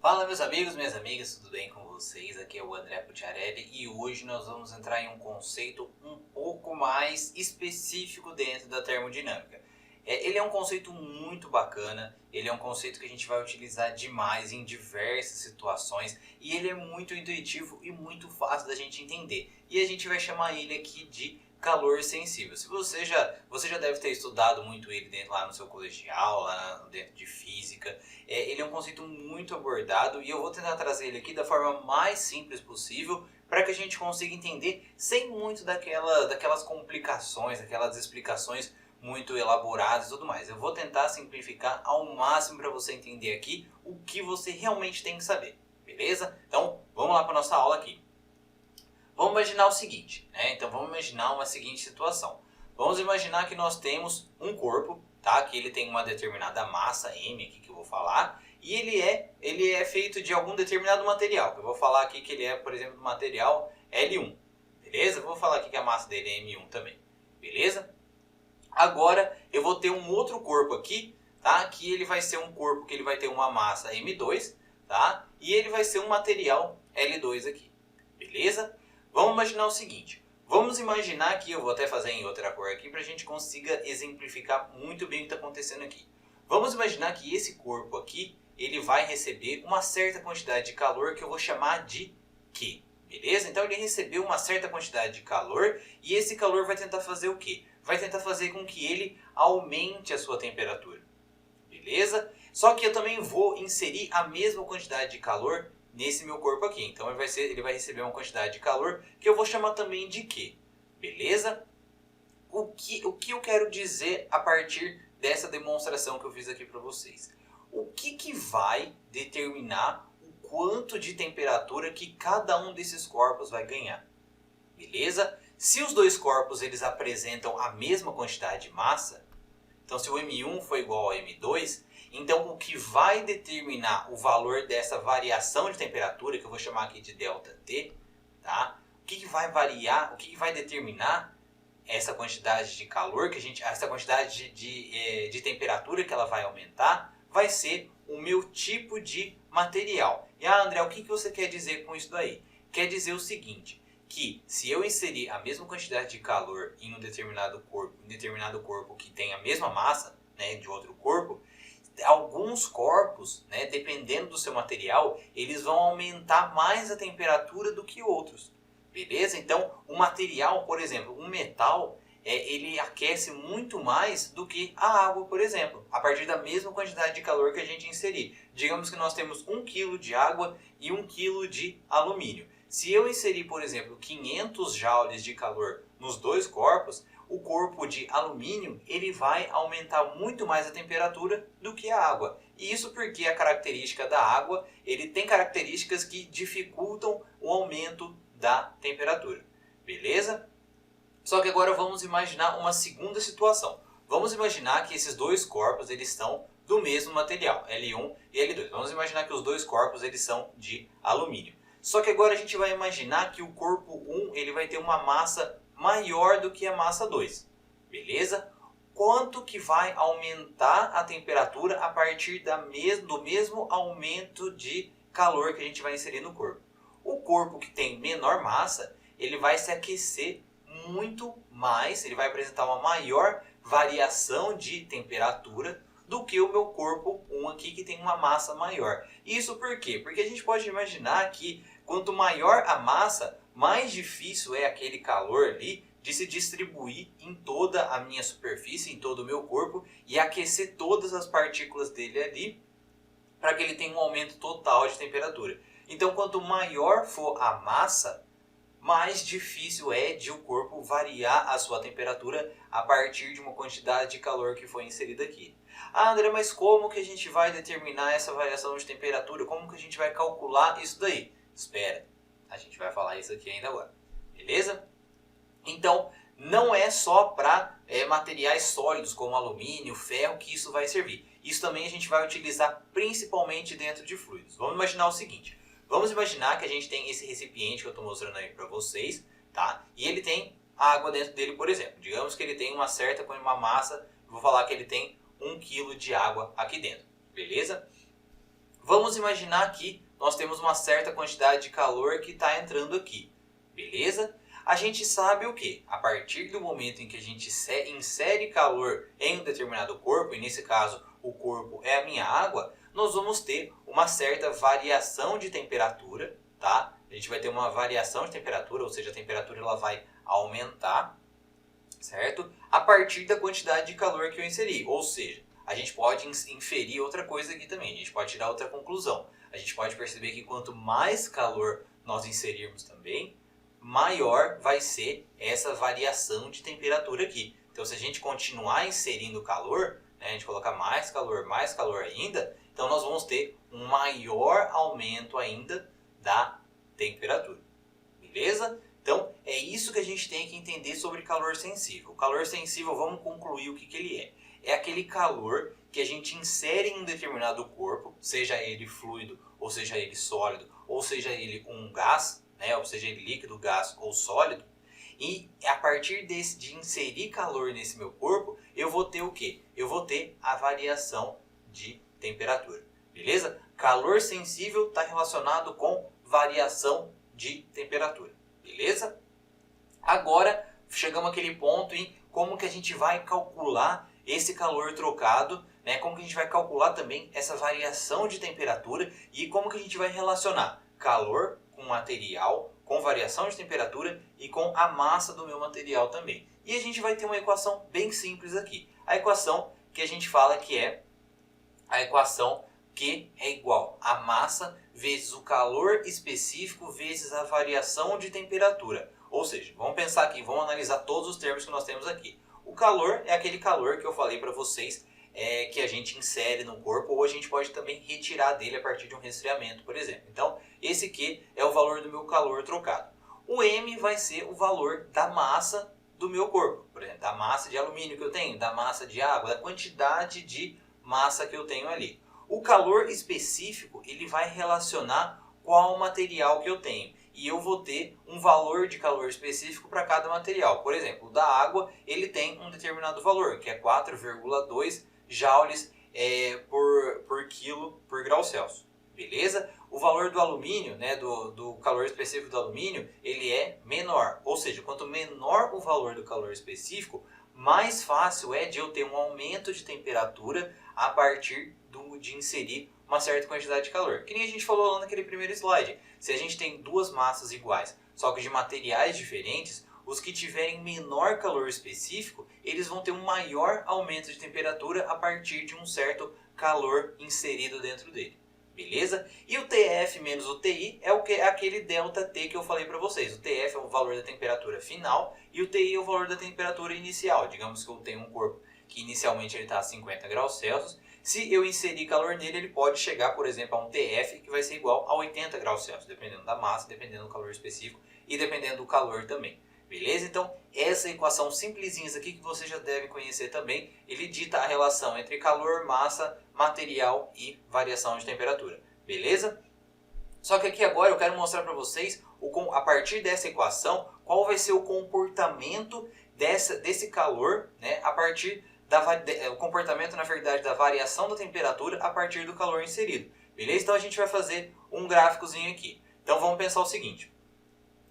Fala meus amigos, minhas amigas, tudo bem com vocês? Aqui é o André Pucciarelli e hoje nós vamos entrar em um conceito um pouco mais específico dentro da termodinâmica. Ele é um conceito muito bacana, ele é um conceito que a gente vai utilizar demais em diversas situações e ele é muito intuitivo e muito fácil da gente entender. E a gente vai chamar ele aqui de calor sensível. Se você já deve ter estudado muito ele dentro, lá no seu colegial, lá dentro de física. Ele é um conceito muito abordado e eu vou tentar trazer ele aqui da forma mais simples possível para que a gente consiga entender sem muito daquelas complicações, aquelas explicações muito elaboradas e tudo mais. Eu vou tentar simplificar ao máximo para você entender aqui o que você realmente tem que saber, beleza? Então vamos lá para a nossa aula aqui. Vamos imaginar o seguinte, né? Então vamos imaginar uma seguinte situação. Vamos imaginar que nós temos um corpo, tá? Que ele tem uma determinada massa M aqui que eu vou falar, e ele é feito de algum determinado material. Eu vou falar aqui que ele é, por exemplo, do material L1, beleza? Eu vou falar aqui que a massa dele é M1 também, beleza? Agora eu vou ter um outro corpo aqui, tá? Que ele vai ser um corpo que ele vai ter uma massa M2, tá? E ele vai ser um material L2 aqui, beleza? Vamos imaginar o seguinte, vamos imaginar que eu vou até fazer em outra cor aqui para a gente consiga exemplificar muito bem o que está acontecendo aqui. Vamos imaginar que esse corpo aqui, ele vai receber uma certa quantidade de calor que eu vou chamar de Q, beleza? Então ele recebeu uma certa quantidade de calor e esse calor vai tentar fazer o quê? Vai tentar fazer com que ele aumente a sua temperatura, beleza? Só que eu também vou inserir a mesma quantidade de calor nesse meu corpo aqui. Então ele vai receber uma quantidade de calor que eu vou chamar também de Q, beleza? O que eu quero dizer a partir dessa demonstração que eu fiz aqui para vocês? O que vai determinar o quanto de temperatura que cada um desses corpos vai ganhar, beleza? Se os dois corpos eles apresentam a mesma quantidade de massa, então se o M1 for igual ao M2, então o que vai determinar o valor dessa variação de temperatura, que eu vou chamar aqui de ΔT, tá? O que vai variar, o que vai determinar essa quantidade de calor, essa quantidade de temperatura que ela vai aumentar, vai ser o meu tipo de material. E André, o que você quer dizer com isso daí? Quer dizer o seguinte, que se eu inserir a mesma quantidade de calor em um determinado corpo que tem a mesma massa, né, de outro corpo, alguns corpos, né, dependendo do seu material, eles vão aumentar mais a temperatura do que outros, beleza? Então, o material, por exemplo, um metal, ele aquece muito mais do que a água, por exemplo, a partir da mesma quantidade de calor que a gente inserir. Digamos que nós temos 1 kg de água e 1 kg de alumínio. Se eu inserir, por exemplo, 500 joules de calor nos dois corpos, o corpo de alumínio ele vai aumentar muito mais a temperatura do que a água. E isso porque a característica da água ele tem características que dificultam o aumento da temperatura. Beleza? Só que agora vamos imaginar uma segunda situação. Vamos imaginar que esses dois corpos eles estão do mesmo material, L1 e L2. Vamos imaginar que os dois corpos eles são de alumínio. Só que agora a gente vai imaginar que o corpo 1 ele vai ter uma massa maior do que a massa 2, beleza? Quanto que vai aumentar a temperatura a partir do mesmo aumento de calor que a gente vai inserir no corpo? O corpo que tem menor massa, ele vai se aquecer muito mais, ele vai apresentar uma maior variação de temperatura do que o meu corpo 1 aqui que tem uma massa maior. Isso por quê? Porque a gente pode imaginar que quanto maior a massa, mais difícil é aquele calor ali de se distribuir em toda a minha superfície, em todo o meu corpo e aquecer todas as partículas dele ali para que ele tenha um aumento total de temperatura. Então, quanto maior for a massa, mais difícil é de o corpo variar a sua temperatura a partir de uma quantidade de calor que foi inserida aqui. André, mas como que a gente vai determinar essa variação de temperatura? Como que a gente vai calcular isso daí? Espera, a gente vai falar isso aqui ainda agora, beleza? Então, não é só para materiais sólidos como alumínio, ferro que isso vai servir. Isso também a gente vai utilizar principalmente dentro de fluidos. Vamos imaginar o seguinte, vamos imaginar que a gente tem esse recipiente que eu estou mostrando aí para vocês, tá? E ele tem água dentro dele, por exemplo. Digamos que ele tem uma massa, vou falar que ele tem 1 kg de água aqui dentro, beleza? Vamos imaginar que nós temos uma certa quantidade de calor que está entrando aqui, beleza? A gente sabe o que? A partir do momento em que a gente insere calor em um determinado corpo, e nesse caso o corpo é a minha água, nós vamos ter uma certa variação de temperatura, tá? A gente vai ter uma variação de temperatura, ou seja, a temperatura ela vai aumentar, certo? A partir da quantidade de calor que eu inseri, ou seja, a gente pode inferir outra coisa aqui também, a gente pode tirar outra conclusão. A gente pode perceber que quanto mais calor nós inserirmos também, maior vai ser essa variação de temperatura aqui. Então, se a gente continuar inserindo calor, né, a gente colocar mais calor ainda, então nós vamos ter um maior aumento ainda da temperatura. Beleza? Então, é isso que a gente tem que entender sobre calor sensível. O calor sensível, vamos concluir o que ele é. É aquele calor que a gente insere em um determinado corpo, seja ele fluido, ou seja ele sólido, ou seja ele um gás, né, ou seja ele líquido, gás ou sólido, e a partir de inserir calor nesse meu corpo, eu vou ter o quê? Eu vou ter a variação de temperatura, beleza? Calor sensível está relacionado com variação de temperatura, beleza? Agora, chegamos àquele ponto em como que a gente vai calcular esse calor trocado, né? Como que a gente vai calcular também essa variação de temperatura e como que a gente vai relacionar calor com material, com variação de temperatura e com a massa do meu material também. E a gente vai ter uma equação bem simples aqui. A equação que a gente fala que é a equação Q é igual a massa vezes o calor específico vezes a variação de temperatura. Ou seja, vamos pensar aqui, vamos analisar todos os termos que nós temos aqui. O calor é aquele calor que eu falei para vocês, que a gente insere no corpo, ou a gente pode também retirar dele a partir de um resfriamento, por exemplo. Então, esse Q é o valor do meu calor trocado. O M vai ser o valor da massa do meu corpo, por exemplo, da massa de alumínio que eu tenho, da massa de água, da quantidade de massa que eu tenho ali. O calor específico, ele vai relacionar qual material que eu tenho. E eu vou ter um valor de calor específico para cada material. Por exemplo, o da água, ele tem um determinado valor, que é 4,2 joules por quilo por grau Celsius. Beleza? O valor do alumínio, né, do calor específico do alumínio, ele é menor. Ou seja, quanto menor o valor do calor específico, mais fácil é de eu ter um aumento de temperatura a partir de inserir uma certa quantidade de calor. Que nem a gente falou lá naquele primeiro slide. Se a gente tem duas massas iguais, só que de materiais diferentes, os que tiverem menor calor específico, eles vão ter um maior aumento de temperatura a partir de um certo calor inserido dentro dele. Beleza? E o TF menos o TI é o que? É aquele ΔT que eu falei para vocês. O TF é o valor da temperatura final e o TI é o valor da temperatura inicial. Digamos que eu tenho um corpo que inicialmente ele está a 50 graus Celsius. Se eu inserir calor nele, ele pode chegar, por exemplo, a um TF que vai ser igual a 80 graus Celsius, dependendo da massa, dependendo do calor específico e dependendo do calor também. Beleza? Então, essa equação simplesinha aqui que você já deve conhecer também, ele dita a relação entre calor, massa, material e variação de temperatura. Beleza? Só que aqui agora eu quero mostrar para vocês, a partir dessa equação, qual vai ser o comportamento desse calor, né, a partir o comportamento, na verdade, da variação da temperatura a partir do calor inserido. Beleza? Então a gente vai fazer um gráficozinho aqui. Então vamos pensar o seguinte.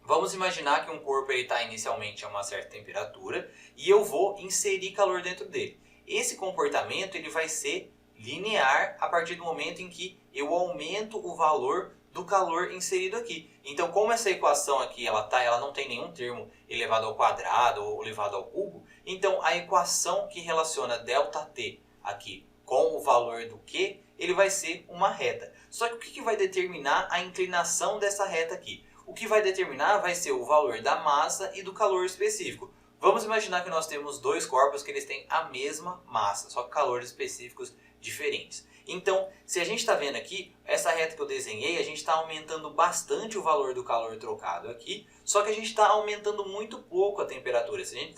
Vamos imaginar que um corpo está inicialmente a uma certa temperatura e eu vou inserir calor dentro dele. Esse comportamento ele vai ser linear a partir do momento em que eu aumento o valor do calor inserido aqui. Então, como essa equação aqui ela não tem nenhum termo elevado ao quadrado ou elevado ao cubo, então a equação que relaciona ΔT aqui com o valor do Q, ele vai ser uma reta. Só que o que vai determinar a inclinação dessa reta aqui? O que vai determinar vai ser o valor da massa e do calor específico. Vamos imaginar que nós temos dois corpos que eles têm a mesma massa, só que calores específicos diferentes. Então, se a gente está vendo aqui, essa reta que eu desenhei, a gente está aumentando bastante o valor do calor trocado aqui, só que a gente está aumentando muito pouco a temperatura. Se a gente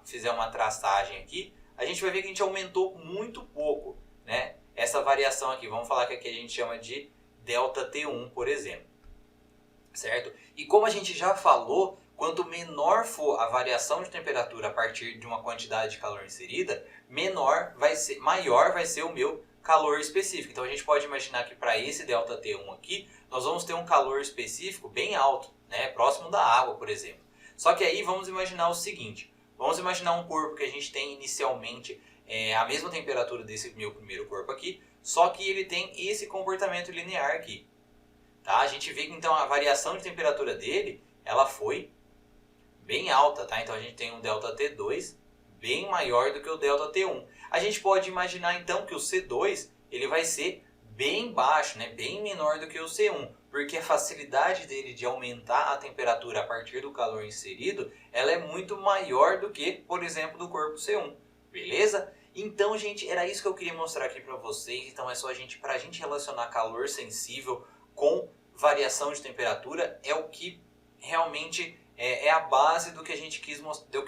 fizer uma traçagem aqui, a gente vai ver que a gente aumentou muito pouco, né? Essa variação aqui, vamos falar que aqui a gente chama de ΔT1, por exemplo. Certo? E como a gente já falou, quanto menor for a variação de temperatura a partir de uma quantidade de calor inserida, maior vai ser o meu calor específico. Então a gente pode imaginar que para esse ΔT1 aqui, nós vamos ter um calor específico bem alto, né? Próximo da água, por exemplo. Só que aí vamos imaginar o seguinte, vamos imaginar um corpo que a gente tem inicialmente a mesma temperatura desse meu primeiro corpo aqui, só que ele tem esse comportamento linear aqui. Tá? A gente vê que então a variação de temperatura dele, ela foi bem alta, tá? Então a gente tem um ΔT2 bem maior do que o ΔT1. A gente pode imaginar então que o C2 ele vai ser bem baixo, né? Bem menor do que o C1, porque a facilidade dele de aumentar a temperatura a partir do calor inserido, ela é muito maior do que, por exemplo, do corpo C1, beleza? Então, gente, era isso que eu queria mostrar aqui para vocês. Então é só para a gente relacionar calor sensível com variação de temperatura, é o que realmente é a base do que a gente que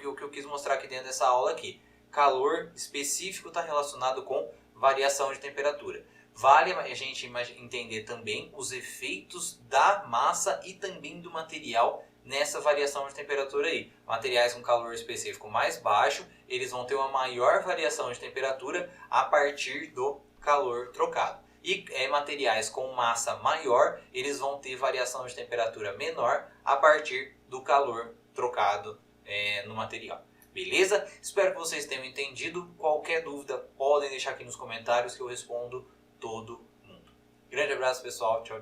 eu quis mostrar aqui dentro dessa aula aqui. Calor específico está relacionado com variação de temperatura. Vale a gente entender também os efeitos da massa e também do material nessa variação de temperatura aí. Materiais com calor específico mais baixo, eles vão ter uma maior variação de temperatura a partir do calor trocado. E materiais com massa maior, eles vão ter variação de temperatura menor a partir do calor trocado no material. Beleza? Espero que vocês tenham entendido. Qualquer dúvida, podem deixar aqui nos comentários que eu respondo todo mundo. Grande abraço, pessoal. Tchau.